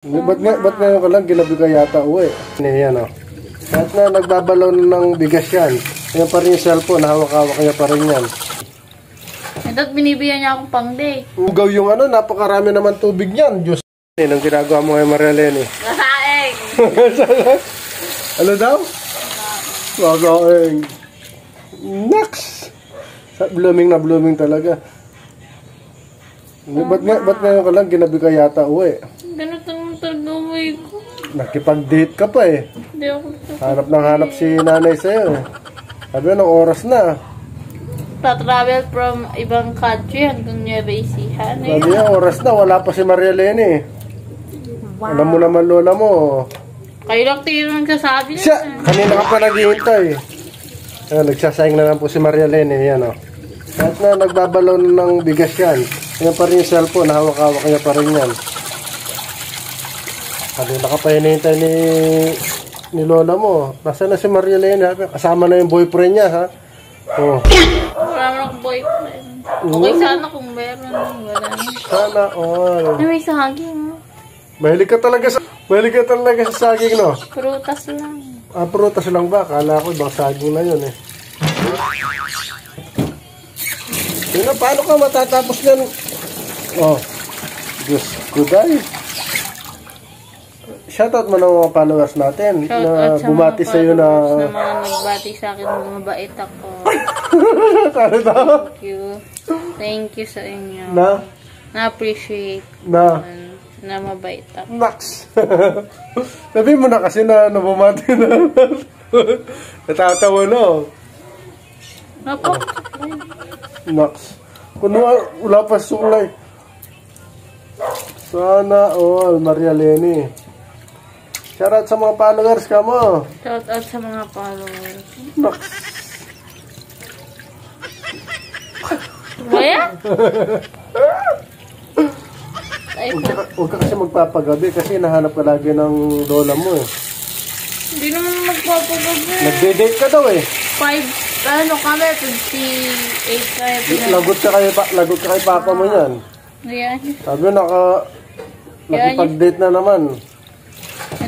Ba't ngayon ka lang ginabi ka yata uwi? Yan o. Kahit na nagbabalaw ng bigas yan. Yan pa rin yung cellphone, hawak-hawak niya pa rin yan. At binibigyan niya akong pang-day. Ugaw yung ano, napakarami naman tubig niyan. Diyos. Anong ginagawa mo kay Marialene? Lasaeng! Ano daw? Lasaeng. Next! Blooming na blooming talaga. Ba't ngayon ka lang ginabi ka yata uwi? Ganito naman talaga uwi ko. Nakipag-date ka pa eh. Hindi ako. Hanap ng hanap si nanay sa'yo eh. Sabi ng oras na. Pa-travel from ibang country hanggang Nueva Ecija. Sabi niya, oras na. Wala pa si Marialene eh. Wow. Alam mo naman lola mo. Kayo lang tiro nagsasabi na. Siya! Kanina ka pa naghihintay. Ayan, nagsasayang na lang po si Marialene. Yan o. Kahit na nagbabalaw ng bigas yan. Yan pa rin yung cellphone. Hawak-hawak niya pa rin yan. Kanina ka pa hinihintay ni lola mo. Nasaan na si Marialene? Kasama na yung boyfriend niya ha. Oh. Wala mo akong boyfriend. Okay sana kung meron. Wala na. Sana all. Ay, may saging mo. Mahilig ka talaga sa saging, no? Prutas lang. Ah, prutas lang ba? Kala ko ibang saging na yun eh. Yun, paano ka matatapos yan? Oh, Diyos ko dahil. Shoutout mo ng mga followers natin na bumati sa iyo na mga nagbati sa akin, mabait ako. Thank you. Thank you sa inyo. Na-appreciate. Na mabait ako. Max. Sabi mo na kasi na bumati na. Natatawa na. Napo. Max. Kung wala pa sulay. Sana all, Marialene. Shoutout sa mga followers ka mo. Shoutout sa mga followers. Max. Baya? Huwag ka kasi magpapagabi kasi nahanap ka lagi ng lola mo eh. Hindi naman magpapagabi. Nagde-date ka daw eh. 58 kami. Lagot ka kay papa mo yan. Ayan. Sabi nakipag-date na naman.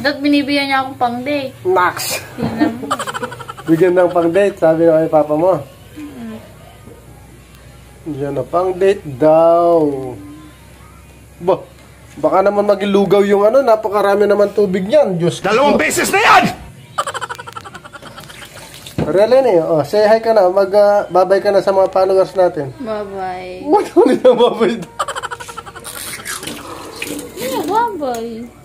At binibigyan niya akong pang-date. Max! Bigyan ng pang-date, sabi na kay papa mo. Diyan na, pang-date daw. Baka naman magilugaw yung ano, napakarami naman tubig niyan. Diyos ko. 2 beses na yan! Marialene, oh, say hi ka na. Babay ka na sa mga followers natin. Bye-bye. Ba't mo nila babay? Bye-bye.